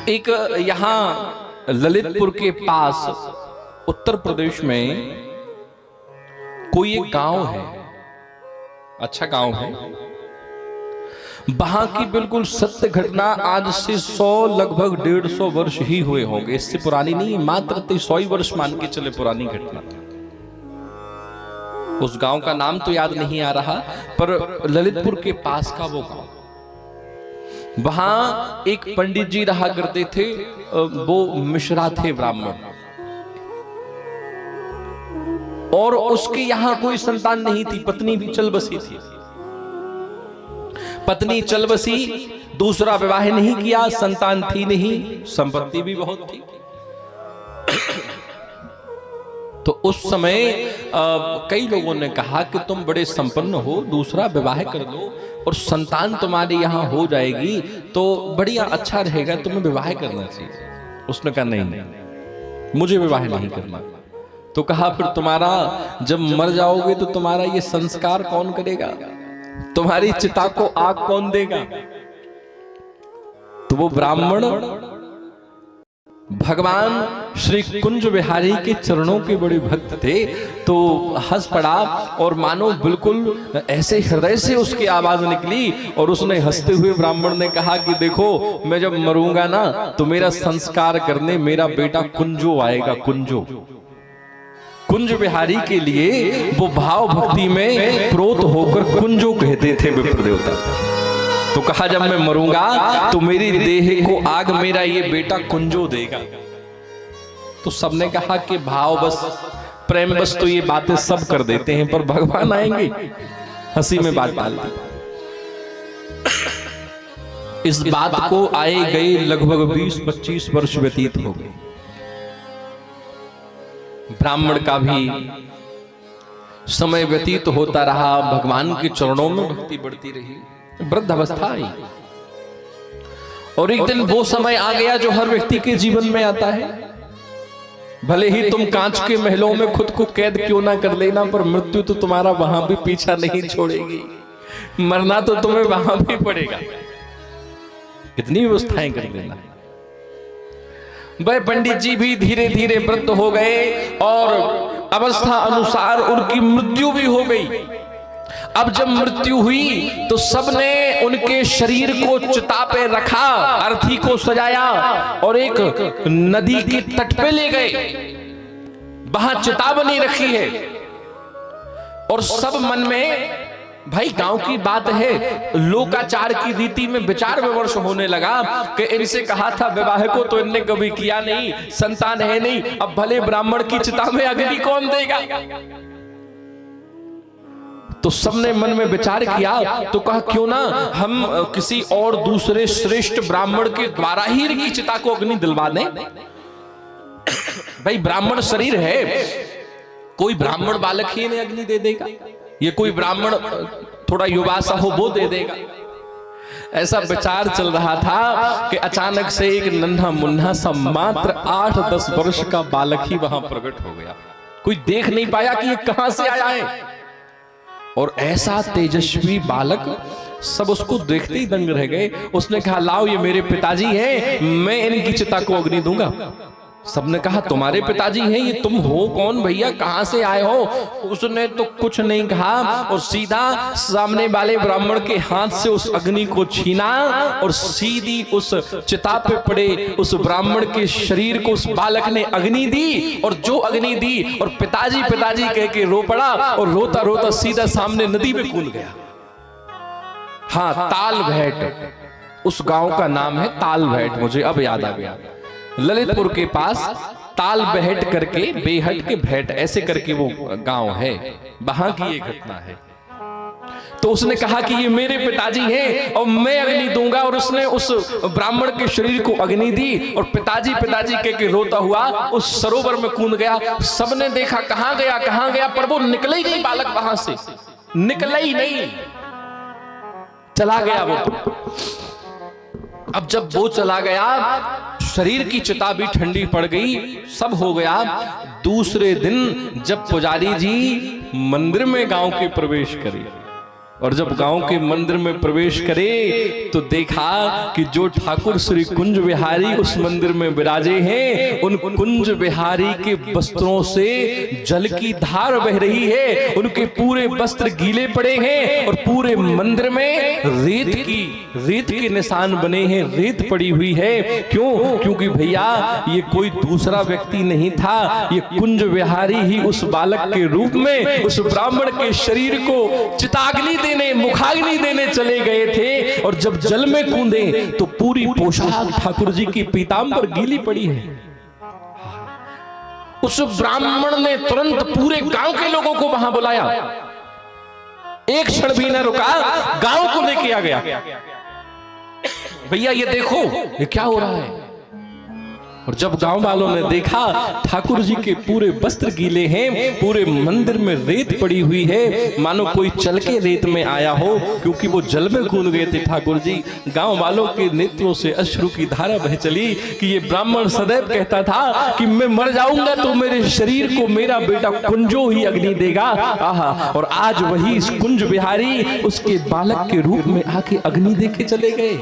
एक यहाँ ललितपुर के पास उत्तर प्रदेश में कोई एक गांव है, अच्छा गांव है। वहां की बिल्कुल सत्य घटना आज से लगभग 150 वर्ष ही हुए होंगे, इससे पुरानी नहीं, मात्र 100 वर्ष मान के चले पुरानी घटना। उस गांव का नाम तो याद नहीं आ रहा, पर ललितपुर के पास का वो गांव। वहां एक पंडित जी रहा करते थे, वो मिश्रा थे, ब्राह्मण, और उसके यहां कोई संतान नहीं थी, पत्नी भी चल बसी थी। पत्नी चल बसी, दूसरा विवाह नहीं किया, संतान थी नहीं, संपत्ति भी बहुत थी। तो उस समय कई लोगों ने कहा कि तुम बड़े संपन्न हो, दूसरा विवाह कर दो और संतान तुम्हारे यहां हो जाएगी तो बढ़िया अच्छा रहेगा, तुम्हें विवाह करना चाहिए। उसने कहा नहीं, मुझे विवाह नहीं करना। तो कहा फिर तुम्हारा जब मर जाओगे तो तुम्हारा ये संस्कार कौन करेगा, तुम्हारी चिता को आग कौन देगा। तो वो ब्राह्मण भगवान श्री कुंज बिहारी के चरणों के बड़े भक्त थे, तो हंस पड़ा और मानो बिल्कुल ऐसे हृदय से उसकी आवाज निकली, और उसने हंसते हुए ब्राह्मण ने कहा कि देखो मैं जब मरूंगा ना तो मेरा संस्कार करने मेरा बेटा कुंजो आएगा। कुंजो, कुंज बिहारी के लिए वो भाव भक्ति में प्रोत होकर कुंजो कहते थे विप्र देवता। तो कहा जब मैं मरूंगा तो मेरी देह को आग मेरा ये बेटा कुंजो देगा। तो सबने कहा कि भाव बस, प्रेम बस तो ये बातें सब कर देते हैं, पर भगवान आएंगे, हंसी में बात डाल दी। इस बात को आए गए लगभग 20-25 वर्ष व्यतीत हो गए। ब्राह्मण का भी समय व्यतीत होता रहा, भगवान के चरणों में भक्ति बढ़ती रही, वृद्ध अवस्था आई, और एक दिन वो समय आ गया जो हर व्यक्ति के जीवन में आता है। भले ही तुम कांच के महलों में खुद को कैद क्यों ना कर लेना, पर मृत्यु तो तुम्हारा वहां भी पीछा नहीं छोड़ेगी, मरना तो तुम्हें वहां भी पड़ेगा। कितनी व्यवस्थाएं कर लेना। वह पंडित जी भी धीरे धीरे वृद्ध हो गए और अवस्था अनुसार उनकी मृत्यु भी हो गई। अब जब मृत्यु हुई तो सबने उनके शरीर को चिता पे रखा, अर्थी को सजाया और एक नदी के तट पे ले गए। वहां चिता बनी रखी है और सब मन में, भाई गांव की बात है, लोकाचार की रीति में विचार विमर्श होने लगा कि इनसे कहा था विवाह को तो इनने कभी किया नहीं, संतान है नहीं, अब भले ब्राह्मण की चिता में अग्नि कौन देगा। तो सबने मन में विचार किया, तो कहा क्यों ना हम किसी और दूसरे श्रेष्ठ ब्राह्मण के द्वारा ही इनकी चिता को अग्नि दिलवा दें। भाई ब्राह्मण शरीर है, कोई ब्राह्मण बालक ही इन्हें अग्नि दे देगा, ये कोई ब्राह्मण थोड़ा युवा सा हो वो दे देगा। ऐसा विचार चल रहा था कि अचानक से एक नन्हा मुन्ना सा मात्र 8-10 वर्ष का बालक ही वहां प्रकट हो गया। कोई देख नहीं पाया कि ये कहां से आया है, और ऐसा तेजस्वी बालक, सब उसको देखते ही दंग रह गए। उसने कहा लाओ ये मेरे पिताजी हैं, मैं इनकी चिता को अग्नि दूंगा। सबने कहा तुम्हारे पिताजी हैं, ये तुम हो कौन भैया, कहां से आए हो। उसने तो कुछ नहीं कहा और सीधा सामने वाले ब्राह्मण के हाथ से उस अग्नि को छीना और सीधी उस चिता पे पड़े उस ब्राह्मण के शरीर को उस बालक ने अग्नि दी। और जो अग्नि दी और पिताजी पिताजी कह के रो पड़ा और रोता रोता सीधा सामने नदी में कूद गया। हाँ, ताल भेंट उस गांव का नाम है, ताल भेंट, मुझे अब याद आ गया। ललितपुर के पास ताल बहट करके, बेहट के भेंट ऐसे करके वो गांव है, वहां की ये घटना है। तो उसने कहा कि ये मेरे पिताजी हैं और मैं अग्नि दूंगा, और उसने उस ब्राह्मण के शरीर को अग्नि दी और पिताजी पिताजी कह के रोता हुआ उस सरोवर में कूद गया। सबने देखा कहां गया, पर वो निकला ही नहीं, बालक वहां से निकला ही नहीं, चला गया वो। अब जब वो चला गया, शरीर की चिता भी ठंडी पड़ गई, सब हो गया। दूसरे दिन जब पुजारी जी मंदिर में गांव के प्रवेश करे और जब गांव के मंदिर में प्रवेश करे तो देखा कि जो ठाकुर श्री कुंज बिहारी उस मंदिर में विराजे हैं, उन कुंज बिहारी के वस्त्रों से जल की धार बह रही है। उनके पूरे वस्त्र गीले पड़े हैं और पूरे मंदिर में रेत के निशान बने हैं, रेत पड़ी हुई है। क्यों? क्योंकि भैया ये कोई दूसरा व्यक्ति नहीं था, ये कुंज बिहारी ही उस बालक के रूप में उस ब्राह्मण के शरीर को चिताग्नि देने, मुखाग्नि देने चले गए थे। और जब जल में कूदे तो पूरी पोशाक ठाकुर जी की पीतांबर गीली पड़ी है। उस ब्राह्मण ने तुरंत पूरे गांव के लोगों को वहां बुलाया, एक क्षण भी न रुका, गांव को लेके आ गया। भैया ये देखो ये क्या हो रहा है। और जब गांव वालों ने देखा ठाकुर जी के पूरे वस्त्र गीले हैं, पूरे मंदिर में रेत पड़ी हुई है, मानो कोई चल के रेत में आया हो, क्योंकि वो जल में कूद गए थे ठाकुर जी। गांव वालों के नेत्रों से अश्रु की धारा बह चली कि ये ब्राह्मण सदैव कहता था कि मैं मर जाऊंगा तो मेरे शरीर को मेरा बेटा कुंजो ही अग्नि देगा। आहा, और आज वही इस कुंज बिहारी उसके बालक के रूप में आके अग्नि दे के चले गए।